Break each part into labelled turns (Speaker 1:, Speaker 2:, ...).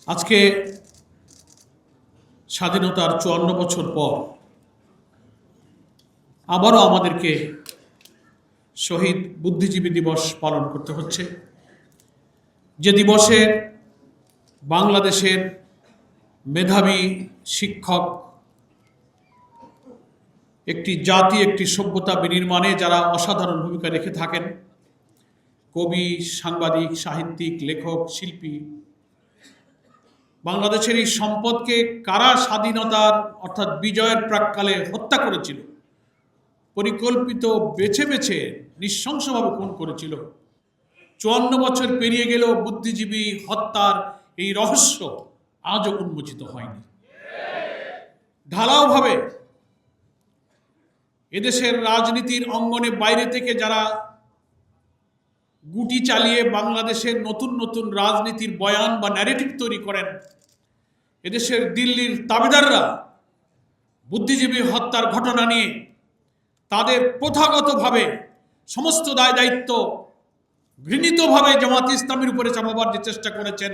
Speaker 1: আজকে স্বাধীনতার ৫৪ বছর পর আবারও আমাদেরকে শহীদ বুদ্ধিজীবী দিবস পালন করতে হচ্ছে, যে দিবসে বাংলাদেশের মেধাবী শিক্ষক, একটি জাতি, একটি সভ্যতা বিনির্মাণে যারা অসাধারণ ভূমিকা রেখে থাকেন, কবি, সাংবাদিক, সাহিত্যিক, লেখক, শিল্পী, বাংলাদেশের এই সম্পদকে কারা স্বাধীনতার অর্থাৎ বিজয়ের প্রাক্কালে হত্যা করেছিল, পরিকল্পিত বেছে বেছে নৃশংসভাবে খুন করেছিল। ৫৪ বছর পেরিয়ে গেলেও বুদ্ধিজীবী হত্যার এই রহস্য আজও উন্মোচিত হয়নি। ঢালাওভাবে এদেশের রাজনীতির অঙ্গনে বাইরে থেকে যারা গুটি চালিয়ে বাংলাদেশের নতুন নতুন রাজনীতির বয়ান বা ন্যারেটিভ তৈরি করেন, এদেশের দিল্লির তাবেদাররা বুদ্ধিজীবী হত্যার ঘটনা নিয়ে তাদের প্রথাগতভাবে সমস্ত দায় দায়িত্ব ঘৃণিতভাবে জামাত ইসলামীর উপরে চাপাবার যে চেষ্টা করেছেন,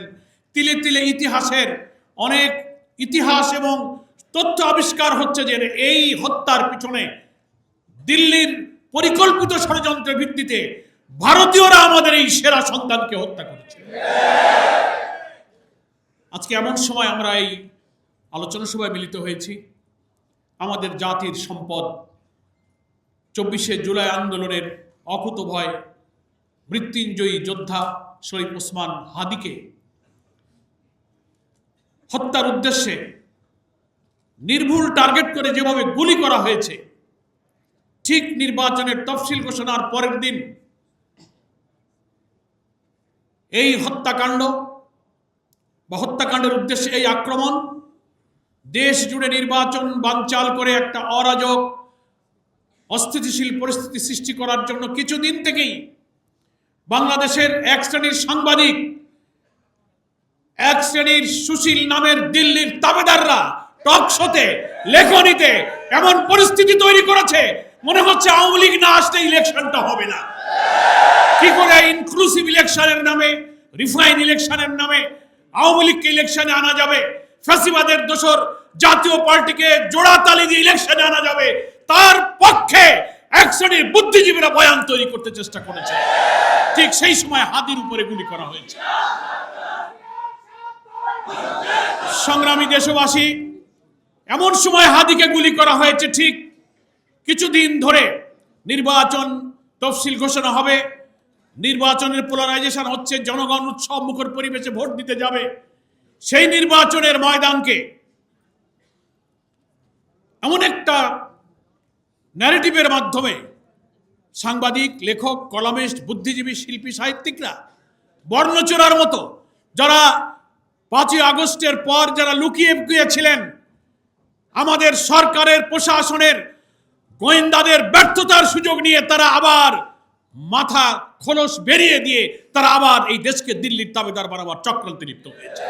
Speaker 1: তিলে তিলে ইতিহাসের অনেক ইতিহাস এবং তথ্য আবিষ্কার হচ্ছে যে এই হত্যার পিছনে দিল্লির পরিকল্পিত ষড়যন্ত্রের ভিত্তিতে ভারতীয়রা আমাদের এই সেরা সন্তানকে হত্যা করেছে। আজকে এমন সময় আমরা এই আলোচনা সভায় মিলিত হয়েছি। আমাদের জাতির সম্পদ ২৪শে জুলাই আন্দোলনের অকুতোভয় মৃত্যুঞ্জয়ী যোদ্ধা শরীফ ওসমান হাদিকে হত্যার উদ্দেশ্যে নির্ভুল টার্গেট করে যেভাবে গুলি করা হয়েছে, ঠিক নির্বাচনের তফসিল ঘোষণার পরের দিন এই হত্যাকাণ্ড বা হত্যাকাণ্ডের উদ্দেশ্যে এই আক্রমণ দেশ জুড়ে নির্বাচন বানচাল করে একটা অরাজক অস্থিতিশীল পরিস্থিতি সৃষ্টি করার জন্য কিছুদিন থেকেই বাংলাদেশের এক শ্রেণীর সাংবাদিক, এক শ্রেণীর সুশীল নামের দিল্লির তাবেদাররা টক শোতে, লেখনীতে এমন পরিস্থিতি তৈরি করেছে মনে হচ্ছে আওয়ামী লীগ না আসলে ইলেকশনটা হবে না। কি করে ইনক্লুসিভ ইলেকশনের নামে, রিফাইন ইলেকশনের নামে আওয়ামী লীগকে ইলেকশনে আনা যাবে, ফ্যাসিবাদের দোসর জাতীয় পার্টিকে জোড়াতালি দিয়ে ইলেকশনে আনা যাবে, তার পক্ষে এক শ্রেণীর বুদ্ধিজীবীরা বয়ান তৈরি করতে চেষ্টা করেছে। ঠিক সেই সময় হাদির উপরে গুলি করা হয়েছে। সংগ্রামী দেশবাসী, এমন সময় হাদিকে গুলি করা হয়েছে ঠিক কিছুদিন ধরে নির্বাচন তফসিল ঘোষণা হবে, নির্বাচনের পোলারাইজেশন হচ্ছে, জনগণ উৎসব মুখর পরিবেশে ভোট দিতে যাবে। সেই নির্বাচনের ময়দানকে এমন একটা ন্যারেটিভের মাধ্যমে সাংবাদিক, লেখক, কলামিস্ট, বুদ্ধিজীবী, শিল্পী, সাহিত্যিকরা বর্ণচোরার মতো যারা ৫ই আগস্টের পর যারা লুকিয়ে গিয়েছিলেন, আমাদের সরকারের প্রশাসনের গোয়েন্দাদের ব্যর্থতার সুযোগ নিয়ে তারা আবার মাথা খোলস বেরিয়ে দিয়ে তারা আবার এই দেশকে দিল্লির তাবেদার বানাবার চক্রান্তে লিপ্ত হয়েছে।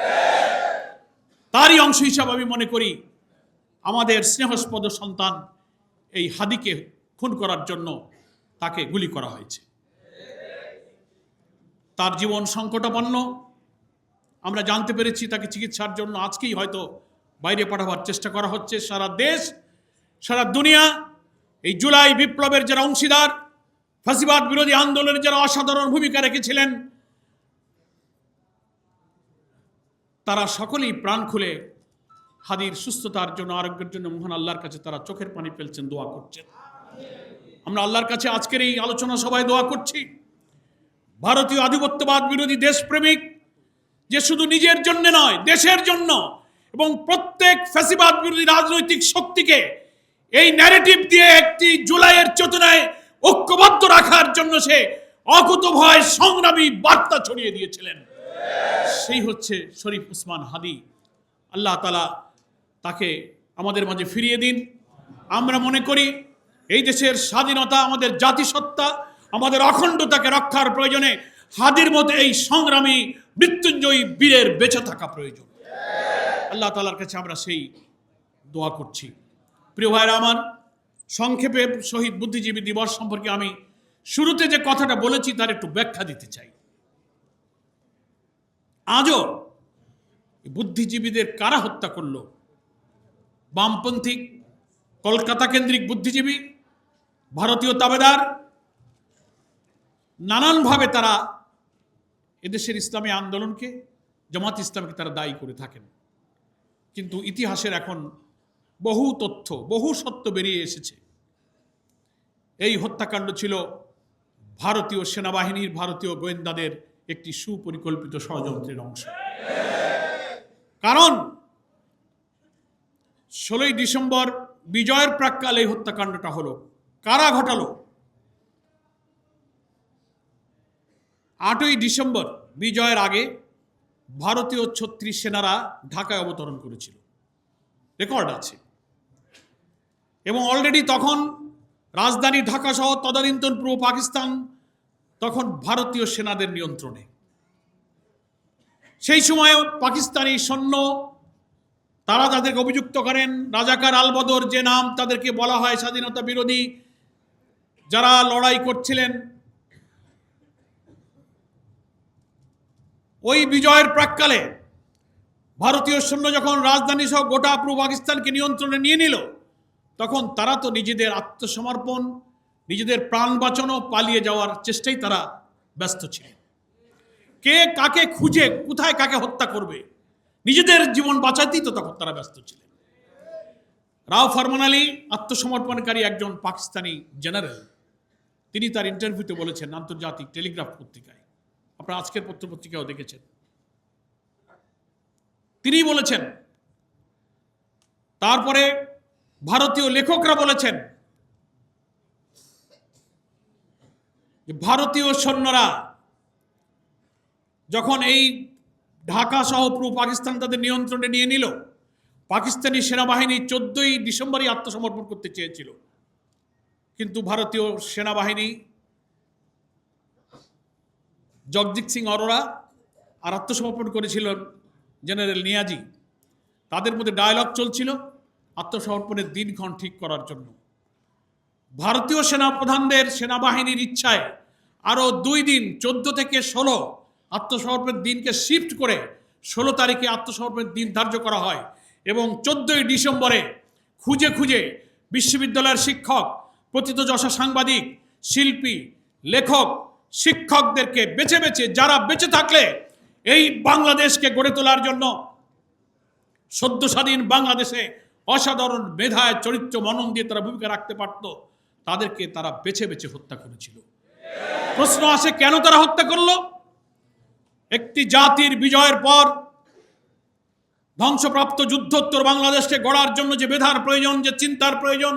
Speaker 1: তারই অংশ হিসাবে আমি মনে করি আমাদের স্নেহস্পদ সন্তান এই হাদিকে খুন করার জন্য তাকে গুলি করা হয়েছে। তার জীবন সংকটাপন্ন। আমরা জানতে পেরেছি তাকে চিকিৎসার জন্য আজকেই হয়তো বাইরে পাঠাবার চেষ্টা করা হচ্ছে। সারা দেশ, সারা দুনিয়া এই জুলাই বিপ্লবের যারা অংশীদার, ফ্যাসিবাদ বিরোধী আন্দোলনে যারা অসাধারণ ভূমিকা রেখেছিলেন, তারা সকলেই প্রাণ খুলে হাদির সুস্থতার জন্য, আরোগ্যের জন্য মহান আল্লাহর কাছে তারা চোখের পানি ফেলছেন, দোয়া করছেন। আমরা আল্লাহর কাছে আজকের এই আলোচনা সভায় দোয়া করছি, ভারতীয় আধিপত্যবাদ বিরোধী দেশপ্রেমিক যে শুধু নিজের জন্য নয়, দেশের জন্য এবং প্রত্যেক ফ্যাসিবাদ বিরোধী রাজনৈতিক শক্তিকে এই ন্যারেটিভ দিয়ে একটি জুলাইয়ের চেতনায় ঐক্যবদ্ধ রাখার জন্য সে অকুতোভয় সংগ্রামী বার্তা ছড়িয়ে দিয়েছিলেন, সেই হচ্ছে শরীফ ওসমান হাদি। আল্লাহ তাআলা তাকে আমাদের মাঝে ফিরিয়ে দিন। আমরা মনে করি এই দেশের স্বাধীনতা, আমাদের জাতিসত্তা, আমাদের অখণ্ডতাকে রক্ষার প্রয়োজনে হাদির মতো এই সংগ্রামী মৃত্যুঞ্জয়ী বীরের বেঁচে থাকা প্রয়োজন। আল্লাহ তাআলার কাছে আমরা সেই দোয়া করছি। প্রিয় ভাইরা আমার, সংক্ষেপে শহীদ বুদ্ধিজীবী দিবস সম্পর্কে আমি শুরুতে যে কথাটা বলেছি তার একটু ব্যাখ্যা দিতে চাই। আজও বুদ্ধিজীবীদের কারা হত্যা করলো? বামপন্থী কলকাতা কেন্দ্রিক বুদ্ধিজীবী, ভারতীয় তাবেদার, নানানভাবে তারা এদেশের ইসলামী আন্দোলনকে, জামাত ইসলামকে তারা দায়ী করে থাকেন। কিন্তু ইতিহাসের এখন বহু তথ্য, বহু সত্য বেরিয়ে এসেছে। এই হত্যাকাণ্ড ছিল ভারতীয় সেনাবাহিনীর, ভারতীয় গোয়েন্দাদের একটি সুপরিকল্পিত ষড়যন্ত্রের অংশ। কারণ 16ই ডিসেম্বর বিজয়ের প্রাক্কালে এই হত্যাকাণ্ডটা হলো। কারা ঘটালো? 8ই ডিসেম্বর বিজয়ের আগে ভারতীয় 36 সেনারা ঢাকায় অবতরণ করেছিল, রেকর্ড আছে। এবং অলরেডি তখন রাজধানী ঢাকা সহ তদানীন্তন পূর্ব পাকিস্তান তখন ভারতীয় সেনাদের নিয়ন্ত্রণে। সেই সময় পাকিস্তানি সৈন্য, তারা তাদেরকে অভিযুক্ত করেন রাজাকার আলবদর, যে নাম তাদেরকে বলা হয়, স্বাধীনতা বিরোধী যারা লড়াই করছিলেন। ওই বিজয়ের প্রাক্কালে ভারতীয় সৈন্য যখন রাজধানী সহ গোটা পূর্ব পাকিস্তানকে নিয়ন্ত্রণে নিয়ে নিল, তখন তারা তো নিজেদের আত্মসমর্পণ, নিজেদের প্রাণ বাঁচানো, পালিয়ে যাওয়ার চেষ্টায় তারা ব্যস্ত ছিলেন। কে কাকে খুঁজে কোথায় কাকে হত্যা করবে, নিজেদের জীবন বাঁচাতেই তো তখন তারা ব্যস্ত ছিলেন। রাও ফরমান আলী আত্মসমর্পণকারী একজন পাকিস্তানি জেনারেল, তিনি তার ইন্টারভিউতে বলেছেন আন্তর্জাতিক টেলিগ্রাফ পত্রিকায়, আপনারা আজকের পত্রপত্রিকাও দেখেছেন, তিনি বলেছেন। তারপরে ভারতীয় লেখকরা বলেছেন যে ভারতীয় সৈন্যরা যখন এই ঢাকা সহ পূর্ব পাকিস্তান তাদের নিয়ন্ত্রণে নিয়ে নিল, পাকিস্তানি সেনাবাহিনী 14ই ডিসেম্বরই আত্মসমর্পণ করতে চেয়েছিল, কিন্তু ভারতীয় সেনাবাহিনী জগজিৎ সিং অরোরা আর আত্মসমর্পণ করেছিলেন জেনারেল নিয়াজি। তাদের মধ্যে ডায়ালগ চলছিল আত্মসমর্পণের দিনক্ষণ ঠিক করার জন্য। ভারতীয় সেনাপ্রধানদের সেনাবাহিনীর ইচ্ছায় আরও 2 দিন 14 থেকে 16 আত্মসমর্পণের দিনকে শিফট করে 16 তারিখে আত্মসমর্পণের দিন ধার্য করা হয়। এবং 14ই ডিসেম্বরে খুঁজে খুঁজে বিশ্ববিদ্যালয়ের শিক্ষক, প্রথিতযশা সাংবাদিক, শিল্পী, লেখক, শিক্ষকদেরকে বেছে বেছে, যারা বেঁচে থাকলে এই বাংলাদেশকে গড়ে তোলার জন্য, সদ্য স্বাধীন বাংলাদেশে অসাধারণ মেধায়, চরিত্র, মনন দিয়ে তারা ভূমিকা রাখতে পারত, তাদেরকে তারা বেছে বেছে হত্যা করেছিল। প্রশ্ন আসে, কেন তারা হত্যা করলো? একটি জাতির বিজয়ের পর ধ্বংসপ্রাপ্ত যুদ্ধোত্তর বাংলাদেশকে গড়ার জন্য যে মেধার প্রয়োজন, যে চিন্তার প্রয়োজন,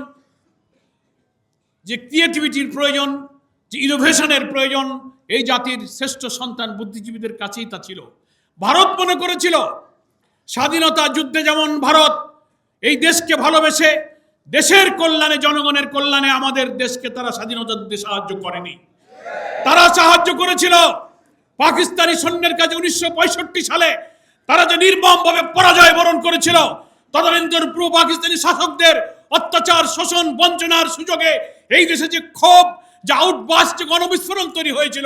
Speaker 1: যে ক্রিয়েটিভিটির প্রয়োজন, যে ইনোভেশনের প্রয়োজন, এই জাতির শ্রেষ্ঠ সন্তান বুদ্ধিজীবীদের কাছেই তা ছিল। ভারত মনে করেছিল স্বাধীনতা যুদ্ধে যেমন ভারত এই দেশকে ভালোবেসে দেশের কল্যাণে, জনগণের কল্যাণে আমাদের দেশকে তারা স্বাধীনতা যুদ্ধে সাহায্য করেনি, তারা সাহায্য করেছিল পাকিস্তানি সৈন্যের কাছে। 1965 সালে তারা যে নির্মমভাবে পরাজয় বরণ করেছিল, তদানীন্তন পূর্ব পাকিস্তানি শাসকদের অত্যাচার, শোষণ, বঞ্চনার সুযোগে এই দেশে যে ক্ষোভ, যে আউটবাস্ট, যে গণবিস্ফোরণ তৈরি হয়েছিল,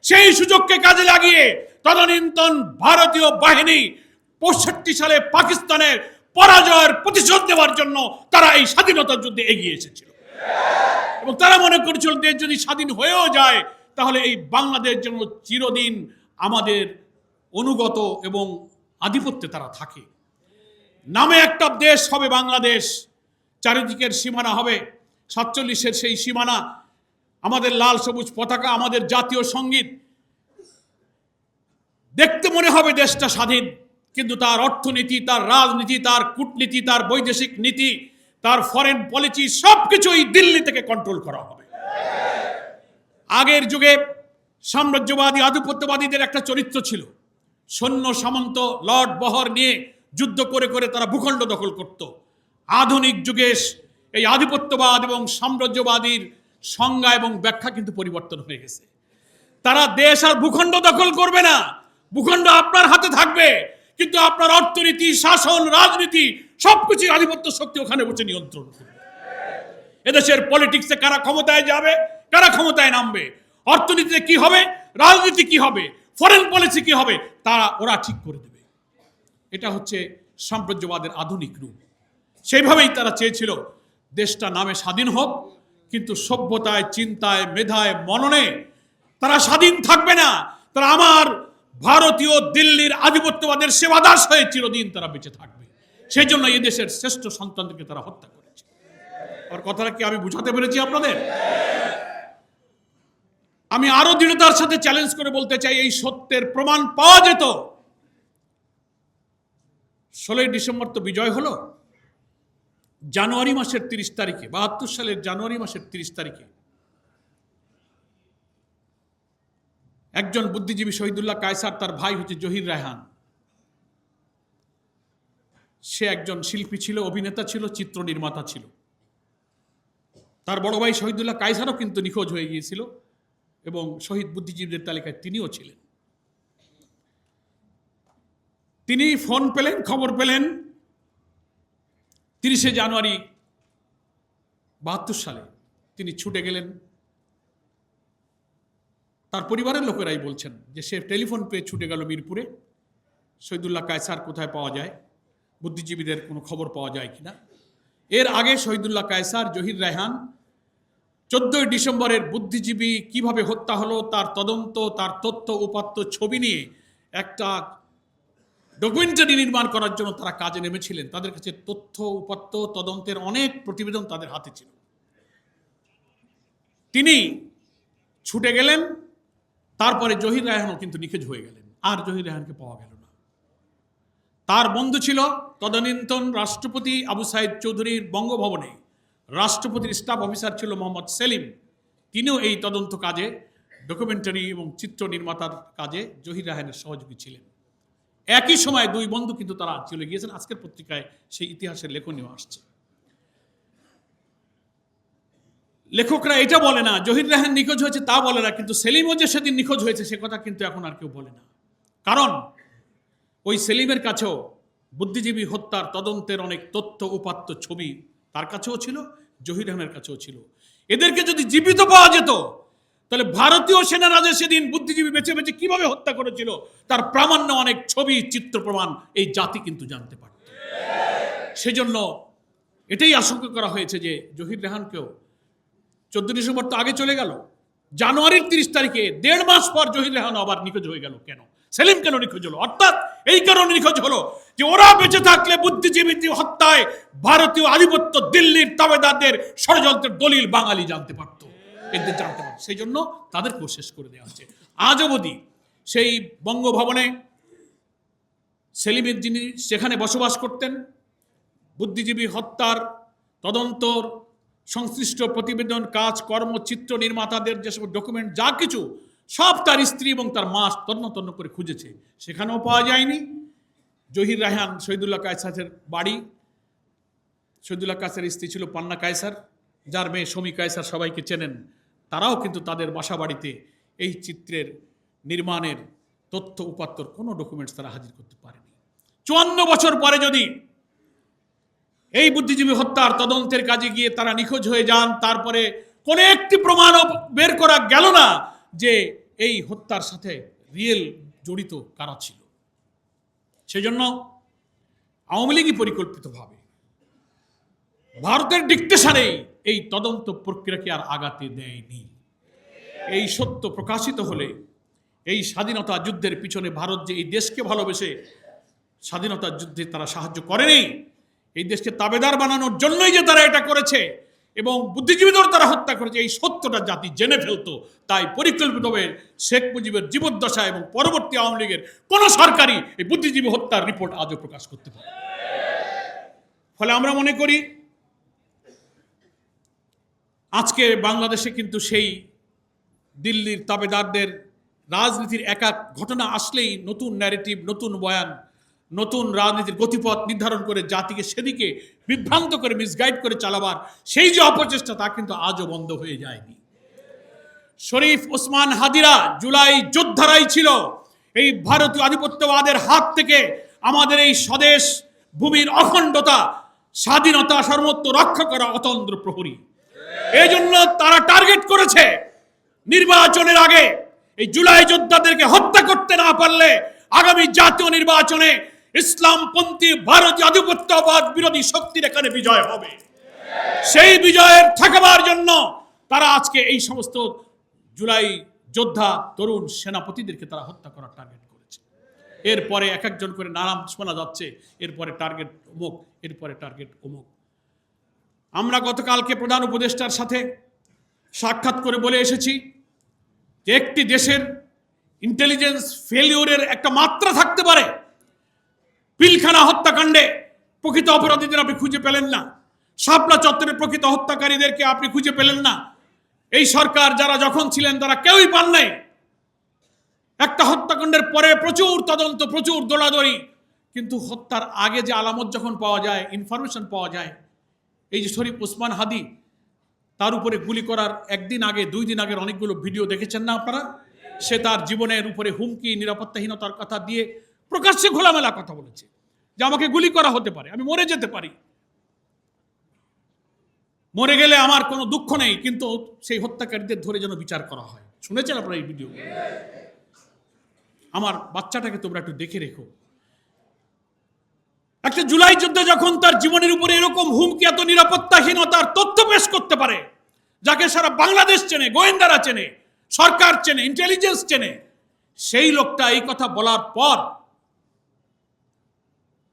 Speaker 1: সেই সুযোগকে কাজে লাগিয়ে তদানীন্তন ভারতীয় বাহিনী 65 সালে পাকিস্তানের পরাজয়ের প্রতিশোধ নেওয়ার জন্য তারা এই স্বাধীনতা যুদ্ধে এগিয়ে এসেছিল। এবং তারা মনে করেছিল দেশ যদি স্বাধীন হয়েও যায়, তাহলে এই বাংলাদেশ যেন চিরদিন আমাদের অনুগত এবং আধিপত্যে তারা থাকে। নামে একটা দেশ হবে বাংলাদেশ, চারিদিকের সীমানা হবে 47-এর সেই সীমানা, আমাদের লাল সবুজ পতাকা, আমাদের জাতীয় সঙ্গীত। দেখতে মনে হবে দেশটা স্বাধীন, কিন্তু তার অর্থনীতি, তার রাজনীতি, তার কূটনীতি, তার বৈদেশিক নীতি, তার ফরেন পলিসি সবকিছুই দিল্লি থেকে কন্ট্রোল করা হবে। আগের যুগে সাম্রাজ্যবাদী, আধিপত্যবাদীদের একটা চরিত্র ছিল, সৈন্য সামন্ত, লর্ড বহর নিয়ে যুদ্ধ করে করে তারা ভূখণ্ড দখল করত। আধুনিক যুগে এই আধিপত্যবাদ এবং সাম্রাজ্যবাদীর সংজ্ঞা এবং ব্যাখ্যা কিন্তু পরিবর্তন হয়ে গেছে। তারা দেশ আর ভূখণ্ড দখল করবে না, ভূখণ্ড আপনার হাতে থাকবে, কিন্তু আপনার অর্থনীতি, শাসন, রাজনীতি সবকিছু আধিপত্য শক্তি ওখানে বসে নিয়ন্ত্রণ করবে। এদেশের পলিটিক্সে কারা ক্ষমতায় যাবে, কারা ক্ষমতায় নামবে, অর্থনীতিতে কি হবে, রাজনীতি কি হবে, ফরেন পলিসি কি হবে, ওরা ঠিক করে দেবে। এটা হচ্ছে সাম্রাজ্যবাদের আধুনিক রূপ। সেইভাবেই তারা চেয়েছিল দেশটা নামে স্বাধীন হোক, কিন্তু সভ্যতায়, চিন্তায়, মেধায়, মননে তারা স্বাধীন থাকবে না। তারা আমার ভারতীয় দিল্লির আধিপত্যবাদের সেবাদাস হয়ে চিরদিন তারা বেঁচে থাকবে। সেই জন্য এই দেশের শ্রেষ্ঠ সন্তানদেরকে তারা হত্যা করেছে। আর কথাটা কি আমি বুঝাতে পেরেছি আপনাদের? আমি আরো দৃঢ়তার সাথে চ্যালেঞ্জ করে বলতে চাই, এই সত্যের প্রমাণ পাওয়া যেত। 16ই ডিসেম্বর তো বিজয় হলো, জানুয়ারি মাসের 30 তারিখে, 72 সালের জানুয়ারি মাসের 30 তারিখে একজন বুদ্ধিজীবী শহীদুল্লাহ কায়সার, তার ভাই হচ্ছে জহির রায়হান, সে একজন শিল্পী ছিল, অভিনেতা ছিল, চিত্র নির্মাতা ছিল। তার বড় ভাই শহীদুল্লাহ কায়সারও কিন্তু নিখোঁজ হয়ে গিয়েছিল এবং শহীদ বুদ্ধিজীবীদের তালিকায় তিনিও ছিলেন। তিনি ফোন পেলেন, খবর পেলেন 30শে জানুয়ারি 72 সালে। তিনি ছুটে গেলেন। তার পরিবারের লোকেরাই বলছেন যে সে টেলিফোন পেয়ে ছুটে গেল মিরপুরে, শহীদুল্লাহ কায়সার কোথায় পাওয়া যায়, বুদ্ধিজীবীদের কোনো খবর পাওয়া যায় কিনা। এর আগে শহীদুল্লাহ কায়সার, জহির রায়হান 14ই ডিসেম্বরের বুদ্ধিজীবী কিভাবে হত্যা হলো তার তদন্ত, তার তথ্য উপাত্ত ছবি নিয়ে একটা ডকুমেন্টারি নির্মাণ করার জন্য তারা কাজে নেমেছিলেন। তাদের কাছে তথ্য উপাত্ত তদন্তের অনেক প্রতিবেদন তাদের হাতে ছিল। তিনি ছুটে গেলেন, তারপরে জহির রায়হানও কিন্তু নিখোঁজ হয়ে গেলেন, আর জহির রায়হানকে পাওয়া গেল না। তার বন্ধু ছিল তদানীন্তন রাষ্ট্রপতি আবু সাইদ চৌধুরীর বঙ্গভবনে রাষ্ট্রপতির স্টাফ অফিসার ছিল মোহাম্মদ সেলিম। তিনিও এই তদন্ত কাজে, ডকুমেন্টারি এবং চিত্র নির্মাতার কাজে জহির রায়হানের সহযোগী ছিলেন। একই সময় দুই বন্ধু কিন্তু তারা চলে গিয়েছেন। আজকের পত্রিকায় সেই ইতিহাসের লেখনীয় আসছে। লেখকরা এটা বলে না জহির রায়হান নিখোঁজ হয়েছে, তা বলে না, কিন্তু সেলিমও যে সেদিন নিখোঁজ হয়েছে সে কথা কিন্তু এখন আর কেউ বলে না। কারণ ওই সেলিমের কাছেও বুদ্ধিজীবী হত্যার তদন্তের অনেক তথ্য উপাত্ত ছবি তার কাছেও ছিল, জহির রায়হানের কাছেও ছিল। এদেরকে যদি জীবিত পাওয়া যেত তাহলে ভারতীয় সেনারা যে সেদিন বুদ্ধিজীবী বেছে বেছে কিভাবে হত্যা করেছিল তার প্রামাণ্য অনেক ছবি, চিত্র প্রমাণ এই জাতি কিন্তু জানতে পারত। সেজন্য এটাই আশঙ্কা করা হয়েছে যে জহির রায়হানকেও 14 ডিসেম্বর তো আগে চলে গেল, জানুয়ারির 30 তারিখে 1.5 মাস পর জহির রায়হান আবার নিখোঁজ হয়ে গেল। কেন? সেলিম কেন নিখোঁজ হলো? অর্থাৎ এই কারণে নিখোঁজ হলো যে ওরা বেঁচে থাকলে বুদ্ধিজীবী হত্যায় ভারতীয় আধিপত্য দিল্লির তাবেদারদের ষড়যন্ত্রের দলিল বাঙালি জানতে পারত, এদের জানতে পারত। সেই জন্য তাদেরকেও শেষ করে দেওয়া হচ্ছে। আজ অবধি সেই বঙ্গভবনে সেলিমের যিনি সেখানে বসবাস করতেন, বুদ্ধিজীবী হত্যার তদন্তর সংশ্লিষ্ট প্রতিবেদন, কাজ, কর্ম, চিত্র নির্মাতাদের যেসব ডকুমেন্ট যা কিছু সব তার স্ত্রী এবং তার মা তন্ন করে খুঁজেছে, সেখানেও পাওয়া যায়নি। জহির রায়হান শহীদুল্লাহ কায়সারের বাড়ি, শহীদুল্লাহ কায়সারের স্ত্রী ছিল পান্না কায়সার, যার মেয়ে শমী কায়সার সবাইকে চেনেন। তারাও কিন্তু তাদের বাসা বাড়িতে এই চিত্রের নির্মাণের তথ্য উপাত্তর কোনো ডকুমেন্টস তারা হাজির করতে পারেনি। 54 বছর পরে যদি এই বুদ্ধিজীবী হত্যার তদন্তের কাজে গিয়ে তারা নিখোঁজ হয়ে যান, তারপরে কোনো একটি প্রমাণও বের করা গেল না যে এই হত্যার সাথে রিয়েল জড়িত কারা ছিল। সেজন্য আওয়ামী লীগই পরিকল্পিতভাবে ভারতের ডিকটেশনে এই তদন্ত প্রক্রিয়াকে আর আগাতে দেয়নি। এই সত্য প্রকাশিত হলে এই স্বাধীনতা যুদ্ধের পিছনে ভারত যে এই দেশকে ভালোবেসে স্বাধীনতা যুদ্ধে তারা সাহায্য করেনি, এই দেশকে তাবেদার বানানোর জন্যই যে তারা এটা করেছে এবং বুদ্ধিজীবীদের তারা হত্যা করেছে, এই সত্যটা জাতি জেনে ফেলতো। তাই পরিকল্পিতভাবে শেখ মুজিবের জীবদ্দশা এবং পরবর্তী আওয়ামী লীগের কোন সরকারই এই বুদ্ধিজীবী হত্যার রিপোর্ট আজও প্রকাশ করতে পারে। ফলে আমরা মনে করি আজকে বাংলাদেশে কিন্তু সেই দিল্লির তাবেদারদের রাজনীতির একা ঘটনা আসলেই নতুন ন্যারেটিভ, নতুন বয়ান, নতুন রাজনীতির গতিপথ নির্ধারণ করে জাতিকে সেদিকে বিভ্রান্ত করে মিসগাইড করে চালাবার সেই যে অপচেষ্টা তা কিন্তু আজও বন্ধ হয়ে যায়নি। শরীফ ওসমান হাদিরা জুলাই যোদ্ধারাই ছিল এই ভারতীয় আধিপত্যবাদের হাত থেকে আমাদের এই স্বদেশ ভূমির অখণ্ডতা, স্বাধীনতা সর্বত্র রক্ষা করা অতন্দ্র প্রহরী। এই জন্য তারা টার্গেট করেছে নির্বাচনের আগে এই জুলাই যোদ্ধাদেরকে হত্যা করতে না পারলে আগামী জাতীয় নির্বাচনে ইসলামপন্থী ভারতীয় আধিপত্যবাদ বিরোধী শক্তির এখানে বিজয় হবে। সেই বিজয়ের ঠেকাবার জন্য তারা আজকে এই সমস্ত জুলাই যোদ্ধা তরুণ সেনাপতিদেরকে তারা হত্যা করার টার্গেট করেছে। এরপরে এক একজন করে নাম শোনা যাচ্ছে, এরপরে টার্গেট অমুক, এরপরে টার্গেট অমুক। আমরা গতকালকে প্রধান উপদেষ্টার সাথে সাক্ষাৎ করে বলে এসেছি যে একটি দেশের ইন্টেলিজেন্স ফেলিওরের একটা মাত্রা থাকতে পারে। পিলখানা হত্যাকাণ্ডে প্রকৃত অপরাধীদের আপনি খুঁজে পেলেন না, শাপলা চত্বরের প্রকৃত হত্যাকারীদেরকে আপনি খুঁজে পেলেন না। এই সরকার যারা যখন ছিলেন তারা কেউই পান নাই। একটা হত্যাকাণ্ডের পরে প্রচুর তদন্ত, প্রচুর দৌড়াদৌড়ি, কিন্তু হত্যার আগে যে আলামত যখন পাওয়া যায়, ইনফরমেশন পাওয়া যায়, এই যে শরীফ ওসমান হাদি, তার উপরে গুলি করার একদিন আগে, 2 দিন আগের অনেকগুলো ভিডিও দেখেছেন না আপনারা? সে তার জীবনের উপরে হুমকি, নিরাপত্তাহীনতার কথা দিয়ে প্রকাশ্যে খোলামেলা কথা বলেছে যে আমাকে গুলি করা হতে পারে, আমি মরে যেতে পারি, মরে গেলে আমার কোনো দুঃখ নেই, কিন্তু সেই হত্যাকারীদের ধরে যেন বিচার করা হয়। শুনেছেন আপনারা এই ভিডিও? আমার বাচ্চাটাকে তোমরা একটু দেখে রেখো। একটা জুলাই যুদ্ধে যখন তার জীবনের উপরে এরকম হুমকি, এত নিরাপত্তাহীনতার তথ্য পেশ করতে পারে, যাকে সারা বাংলাদেশ চেনে, গোয়েন্দারা চেনে, সরকার চেনে, ইন্টেলিজেন্স চেনে, সেই লোকটা এই কথা বলার পর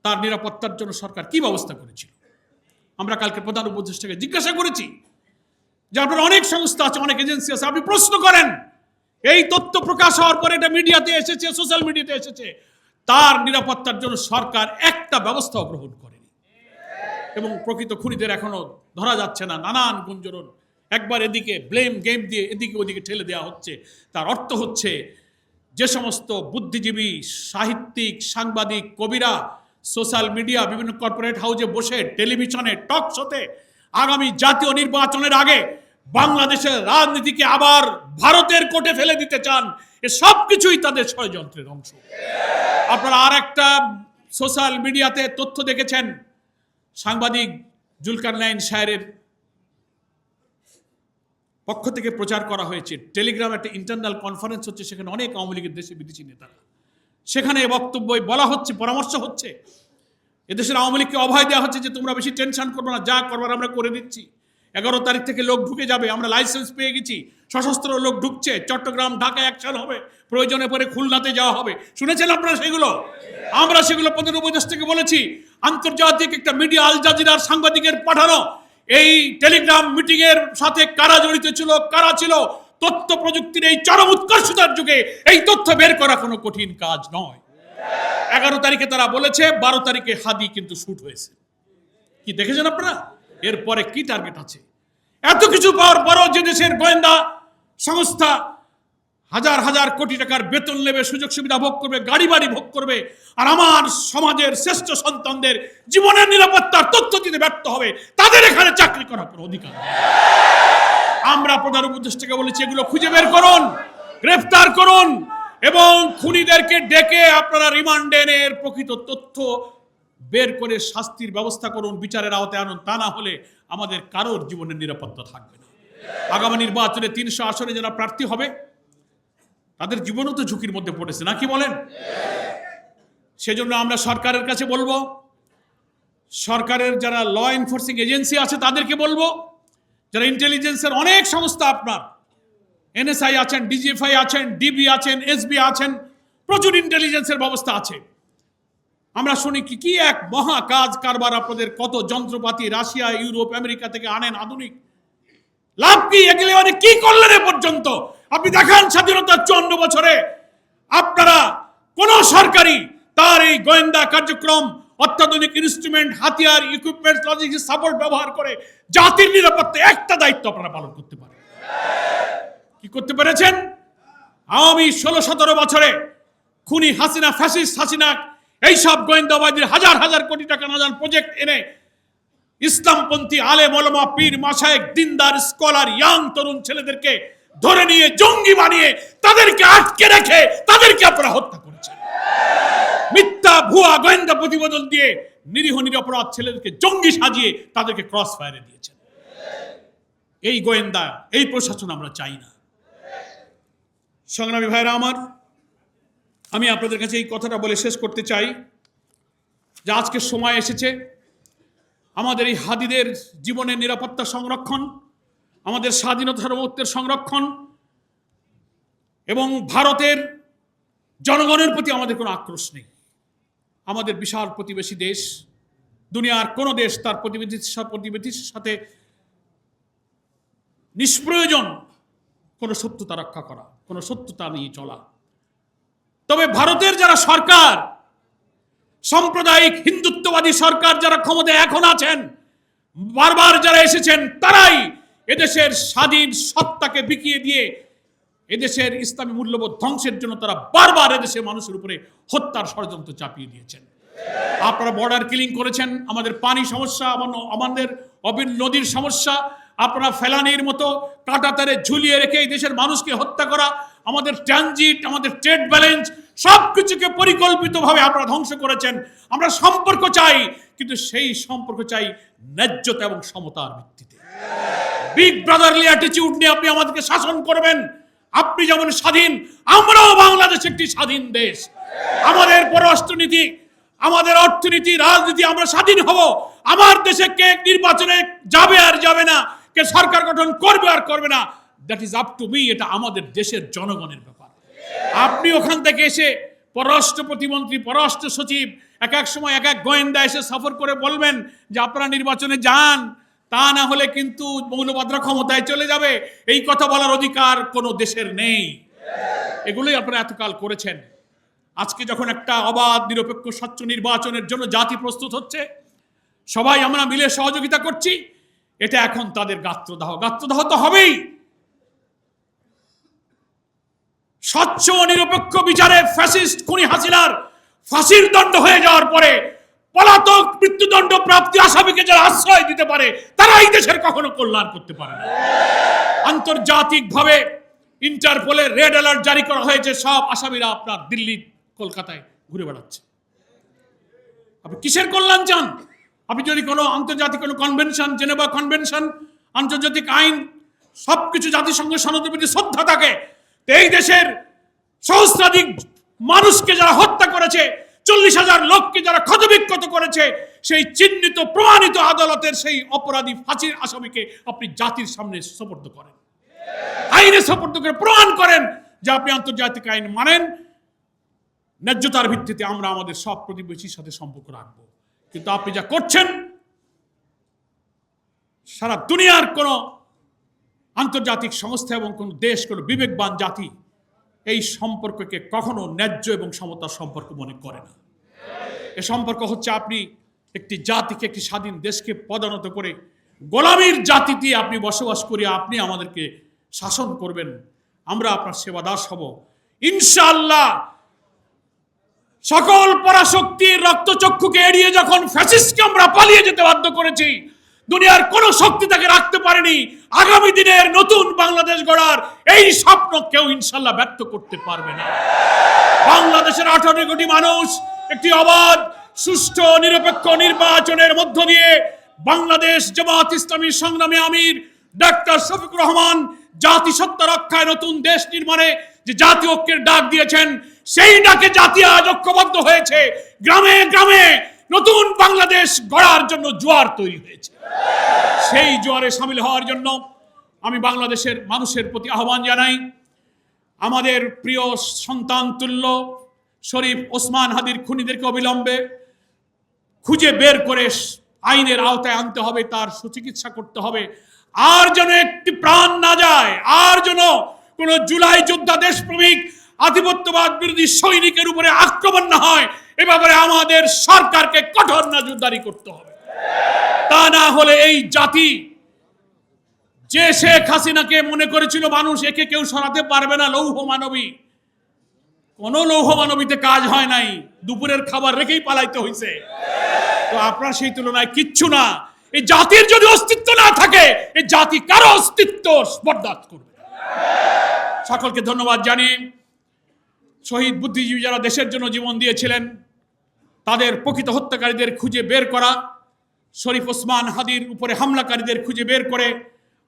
Speaker 1: তার নিরাপত্তার জন্য সরকার কি ব্যবস্থা করেছিল? আমরা কালকে প্রধান উপদেষ্টাকে জিজ্ঞাসা করেছি যে আপনার অনেক সংস্থা আছে, অনেক এজেন্সি আছে, আপনি প্রশ্ন করেন, এই তথ্য প্রকাশ হওয়ার পরে এটা মিডিয়াতে এসেছে, সোশ্যাল মিডিয়াতে এসেছে, তার নিরাপত্তার জন্য সরকার একটা ব্যবস্থাও গ্রহণ করেনি। এবং প্রকৃত খুনিদের এখনো ধরা যাচ্ছে না, নানান গুঞ্জরণ, একবার এদিকে ব্লেম গেম দিয়ে এদিকে ওদিকে ঠেলে দেওয়া হচ্ছে। তার অর্থ হচ্ছে যে সমস্ত বুদ্ধিজীবী, সাহিত্যিক, সাংবাদিক, কবিরা সোশ্যাল মিডিয়া, বিভিন্ন কর্পোরেট হাউসে বসে, টেলিভিশনে, টক শোতে আগামী জাতীয় নির্বাচনের আগে বাংলাদেশের রাজনীতিকে আবার ভারতের কোর্টে ফেলে দিতে চান, এ সব কিছুই তাদের ষড়যন্ত্রের অংশ। আপনারা আর একটা সোশ্যাল মিডিয়াতে তথ্য দেখেছেন, সাংবাদিক জুলকারনাইন সাহেবের পক্ষ থেকে প্রচার করা হয়েছে, টেলিগ্রাম একটা ইন্টারনাল কনফারেন্স হচ্ছে, সেখানে অনেক আওয়ামী লীগের দেশে বিদেশি নেতারা, সেখানে বক্তব্য বলা হচ্ছে, পরামর্শ হচ্ছে, এদেশের আওয়ামী লীগকে অভয় দেওয়া হচ্ছে যে তোমরা বেশি টেনশন করবো না, যা করবার আমরা করে দিচ্ছি। 11 তারিখ থেকে লোক ঢুকে যাবে, আমরা লাইসেন্স পেয়ে গেছি, সশস্ত্র লোক ঢুকছে, চট্টগ্রাম, ঢাকা অ্যাকশন হবে, প্রয়োজনে পরে খুলনাতে যাওয়া হবে। শুনেছেন আপনারা সেগুলো? আমরা সেগুলো প্রধান উপদেষ্টাকে বলেছি। আন্তর্জাতিক একটা মিডিয়া আল জাজিরার সাংবাদিকের পাঠানো এই টেলিগ্রাম মিটিং এর সাথে কারা জড়িত ছিল, কারা ছিল, তথ্য প্রযুক্তির এই চরম উৎকর্ষতার যুগে এই তথ্য বের করা কোনো কঠিন কাজ নয়। 11 তারিখে তারা বলেছে, 12 তারিখে হাদি কিন্তু শুট হয়েছে। কি দেখেছেন আপনারা? এরপরে কি টার্গেট আছে? এত কিছু পাওয়ার পরও যে দেশের গোয়েন্দা সংস্থা হাজার হাজার কোটি টাকার বেতন নেবে, সুযোগ সুবিধা ভোগ করবে, গাড়ি বাড়ি ভোগ করবে, আর আমার সমাজের শ্রেষ্ঠ সন্তানদের জীবনের নিরাপত্তার তথ্য দিতে ব্যর্থ হবে, তাদের এখানে চাকরি করার কোনো অধিকার নেই। আমরা প্রধান উপদেষ্টাকে বলেছি, এগুলো খুঁজে বের করুন, গ্রেফতার করুন, এবং খুনিদেরকে ডেকে আপনারা রিমান্ডে এনে এর প্রকৃত তথ্য বের করে শাস্তির ব্যবস্থা করুন, বিচারের আওতায় আনুন। তা না হলে আমাদের কারোর জীবনের নিরাপত্তা থাকবে না। আগামী নির্বাচনে 300 আসনে যারা প্রার্থী হবে তাদের জীবনও তো ঝুঁকির মধ্যে পড়েছে, নাকি বলেন? সেজন্য আমরা সরকারের কাছে বলবো, সরকারের যারা ল এনফোর্সিং এজেন্সি আছে তাদেরকে বলবো, যারা ইন্টেলিজেন্সের অনেক সংস্থা, আপনার এনএসআই আছেন, ডিজিএফআই আছেন, ডিবি আছেন, এসবি আছেন, প্রচুর ইন্টেলিজেন্সের ব্যবস্থা আছে। আমরা শুনি কি এক মহা কাজ কারবার, আপনাদের কত যন্ত্রপাতি রাশিয়া, ইউরোপ, আমেরিকা থেকে আনেন, আধুনিক। লাভ কি? এগুলো অনেক কি করলেন এ পর্যন্ত? আপনি দেখান স্বাধীনতার 54 বছরে আপনারা কোন সরকারি তার এই গোয়েন্দা কার্যক্রম, অত্যাধুনিক ইনস্ট্রুমেন্ট, হাতিয়ার, ইকুইপমেন্ট, লজিস্টিক সাপোর্ট ব্যবহার করে জাতির নিরাপত্তা একটা দায়িত্ব আপনারা পালন করতে পারেন? কি করতে পেরেছেন? আওয়ামী 16-17 বছরে খুনি হাসিনা, ফ্যাসিস্ট হাসিনা, এইসব গোয়েন্দাবাদীর হাজার হাজার কোটি টাকা নাজান প্রজেক্ট এনে ইসলামপন্থী আলেম ওলামা, পীর, মাশায়েখ, দিনদার, স্কলার, ইয়াং তরুণ ছেলেদেরকে ধরে নিয়ে জঙ্গি বানিয়ে তাদেরকে আটকে রেখে তাদেরকে আপনারা হত্যা করেছেন। মিথ্যা ভুয়া গোয়েন্দা প্রতিবেদন দিয়ে নিরীহ নিরপরাধ ছেলেদেরকে জঙ্গি সাজিয়ে তাদেরকে ক্রস ফায়ারে দিয়েছেন। এই গোয়েন্দা, এই প্রশাসন আমরা চাই না। সংগ্রামী ভাইরা আমার, আমি আপনাদের কাছে এই কথাটা বলে শেষ করতে চাই, যে আজকের সময় এসেছে আমাদের এই হাদিদের জীবনের নিরাপত্তা সংরক্ষণ, আমাদের স্বাধীনতা সার্বভৌমত্বের সংরক্ষণ এবং ভারতের জনগণের প্রতি আমাদের কোনো আক্রোশ নেই। আমাদের বিশাল প্রতিবেশী দেশ, দুনিয়ার কোনো দেশ তার প্রতিবেশীর সাথে নিষ্প্রয়োজন কোনো শত্রুতা রক্ষা করা, কোনো শত্রুতা নিয়ে চলা। তবে ভারতের যারা সরকার, সাম্প্রদায়িক হিন্দুত্ববাদী সরকার যারা ক্ষমতায় এখন আছেন, বারবার যারা এসেছেন, তারাই এদেশের স্বাধীন সত্তাকে বিকিয়ে দিয়ে এদেশের ইসলামী মূল্যবোধ ধ্বংসের জন্য তারা বারবার এদেশের মানুষের উপরে হত্যার ষড়যন্ত্র চাপিয়ে দিয়েছেন। আপনারা বর্ডার কিলিং করেছেন, আমাদের পানি সমস্যা, আমাদের নদীর সমস্যা, আপনারা ফেলানির মতো কাঁটাতারে ঝুলিয়ে রেখে এই দেশের মানুষকে হত্যা করা, আমাদের ট্রানজিট, আমাদের ট্রেড ব্যালেন্স সবকিছুকে পরিকল্পিতভাবে আপনারা ধ্বংস করেছেন। আমরা সম্পর্ক চাই, কিন্তু সেই সম্পর্ক চাই ন্যায্যতা এবং সমতার ভিত্তিতে। বিগ ব্রাদারলি অ্যাটিটিউড নিয়ে আপনি আমাদেরকে শাসন করবেন। আপনি যেমন স্বাধীন, আমরাও বাংলাদেশ একটি স্বাধীন দেশ। আমাদের পররাষ্ট্রনীতি, আমাদের অর্থনীতি, রাজনীতি, আমরা স্বাধীন হব। আমার দেশে কে নির্বাচনে যাবে আর যাবে না, কে সরকার গঠন করবে আর করবে না, that is up to me. এটা আমাদের দেশের জনগণের ব্যাপার। আপনি ওখান থেকে এসে পররাষ্ট্র প্রতিমন্ত্রী, পররাষ্ট্র সচিব, এক এক সময় এক এক গোয়েন্দা এসে সফর করে বলবেন যে আপনারা নির্বাচনে যান, তা না হলে কিন্তু মৌলবাদরা ক্ষমতায় চলে যাবে। এই কথা বলার অধিকার কোনো দেশের নেই। এগুলোই আপনারা এতকাল করেছেন। আজকে যখন একটা অবাধ, নিরপেক্ষ, স্বচ্ছ নির্বাচনের জন্য জাতি প্রস্তুত হচ্ছে, সবাই আমরা মিলে সহযোগিতা করছি, এটা এখন তাদের গাত্রদাহ তো হবেই। স্বচ্ছ নিরপেক্ষ বিচারে ফ্যাসিস্ট খুনি হাসিনার ফাঁসির দণ্ড হয়ে যাওয়ার পরে পলাতক মৃত্যুদণ্ড প্রাপ্তি আসামিকে যারা আশ্রয় দিতে পারে, তারা এই দেশের কখনো কল্যাণ করতে পারে না। আন্তর্জাতিকভাবে ইন্টারপোলের রেড অ্যালার্ট জারি করা হয়েছে, সব আসামিরা আপনার দিল্লি, কলকাতায় ঘুরে বেড়াচ্ছে। আপনি কিসের কল্যাণ চান? আপনি যদি কোনো আন্তর্জাতিক কোনো কনভেনশন, জেনেভা কনভেনশন, আন্তর্জাতিক আইন, সবকিছু জাতিসংঘের সনদের প্রতি শ্রদ্ধা থাকে, এই দেশের সহস্রাধিক মানুষকে যারা হত্যা করেছে, 40,000 লোককে যারা ক্ষতবিক্ষত করেছে, সেই চিহ্নিত প্রমাণিত আদালতের সেই অপরাধী ফাঁসির আসামিকে আপনি জাতির সামনে সোপর্দ করেন, আইনে সোপর্দ করে প্রমাণ করেন যে আপনি আন্তর্জাতিক আইন মানেন। ন্যায্যতার ভিত্তিতে আমরা আমাদের সব প্রতিবেশীর সাথে সম্পর্ক রাখবো। কিন্তু আপনি যা করছেন, সারা দুনিয়ার কোন আন্তর্জাতিক সংস্থা এবং কোন দেশ, কোন বিবেকবান জাতি এই সম্পর্ককে কখনো ন্যায্য এবং সমতার সম্পর্ক মনে করে না। এ সম্পর্ক হচ্ছে আপনি একটি জাতিকে, একটি স্বাধীন দেশকে পদানত করে গোলামীর জাতিতে আপনি বসবাস করিয়ে আপনি আমাদেরকে শাসন করবেন, আমরা আপনার সেবাদাস হব ইনশাআল্লাহ। সকল পরাশক্তির রক্তচক্ষুকে এড়িয়ে যখন ফ্যাসিস্টকে আমরা পালিয়ে যেতে বাধ্য করেছি, দুনিয়ার কোন শক্তি তাকে রাখতে পারেনি। আগামী দিনের নতুন বাংলাদেশ গড়ার এই স্বপ্ন কেউ ইনশাআল্লাহ ব্যর্থ করতে পারবে না। বাংলাদেশের 18 কোটি মানুষ একটি অবাধ, সুষ্ঠু, নিরপেক্ষ নির্বাচনের মধ্য দিয়ে বাংলাদেশ জামাত ইসলামীর সংগ্রামী আমির ডাক্তার শফিকুর রহমান জাতিসত্তা রক্ষায়, নতুন দেশ নির্মাণে যে জাতীয় ঐক্যের ডাক দিয়েছেন, সেই ডাকে জাতি আজ ঐক্যবদ্ধ হয়েছে। গ্রামে গ্রামে নতুন বাংলাদেশ গড়ার জন্য জোয়ার তৈরি হয়েছে। সেই জোয়ারে সামিল হওয়ার জন্য আমি বাংলাদেশের মানুষের প্রতি আহ্বান জানাই। আমাদের প্রিয় সন্তান তুল্য শরীফ ওসমান হাদির খুনিদেরকে অবিলম্বে খুঁজে বের করে আইনের আওতায় আনতে হবে, তার সুচিকিৎসা করতে হবে। আর যেন একটি প্রাণ না যায়, আর যেন কোন জুলাই যোদ্ধা, দেশপ্রেমিক, আধিপত্যবাদ বিরোধী সৈনিকের উপরে আক্রমণ না হয়, এ ব্যাপারে আমাদের সরকারকে কঠোর নজরদারি করতে হবে। তা না হলে এই জাতি, যে শেখ হাসিনাকে মনে করেছিল মানুষ একে কেউ সরাতে পারবে না, লৌহ মানবী, কোন লৌহ মানবীতে কাজ হয় নাই, দুপুরের খাবার রেখেই পালাইতে হয়েছে। তো আপনার সেই তুলনায় কিচ্ছু না। এই জাতির যদি অস্তিত্ব না থাকে, এই জাতি কারো অস্তিত্ব বরদাস্ত করবে। সকলকে ধন্যবাদ জানিয়ে, শহীদ বুদ্ধিজীবী যারা দেশের জন্য জীবন দিয়েছিলেন, তাদের প্রকৃত হত্যাকারীদের খুঁজে বের করা, শরীফ ওসমান হাদির উপরে হামলাকারীদের খুঁজে বের করে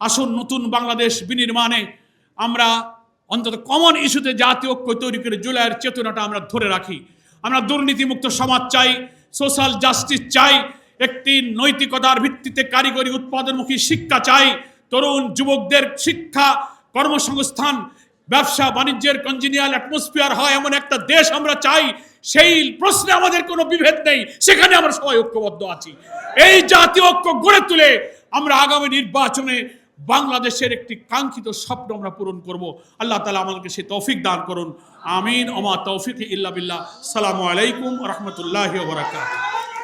Speaker 1: আসুন নতুন বাংলাদেশ বিনির্মাণে আমরা অন্তত কমন ইস্যুতে জাতীয় ঐক্য তৈরি করে জুলাইয়ের চেতনাটা আমরা ধরে রাখি। আমরা দুর্নীতিমুক্ত সমাজ চাই, সোশ্যাল জাস্টিস চাই, একটি নৈতিকতার ভিত্তিতে কারিগরি উৎপাদনমুখী শিক্ষা চাই, তরুণ যুবকদের শিক্ষা, কর্মসংস্থান, ব্যবসা বাণিজ্যের কনজিনিয়াল অ্যাটমসফিয়ার হয় এমন একটা দেশ আমরা চাই। সেই প্রশ্নে আমাদের কোনো বিভেদ নেই, সেখানে আমরা সবাই ঐক্যবদ্ধ আছি। এই জাতীয় ঐক্য গড়ে তুলে আমরা আগামী নির্বাচনে বাংলাদেশের একটি কাঙ্ক্ষিত স্বপ্ন আমরা পূরণ করব। আল্লাহ তাআলা আমাদেরকে সেই তৌফিক দান করুন। আমিন। ওমা তৌফিক ইল্লা বিল্লাহ। আসসালামু আলাইকুম ওয়া রাহমাতুল্লাহি ওয়া বারাকাতুহু।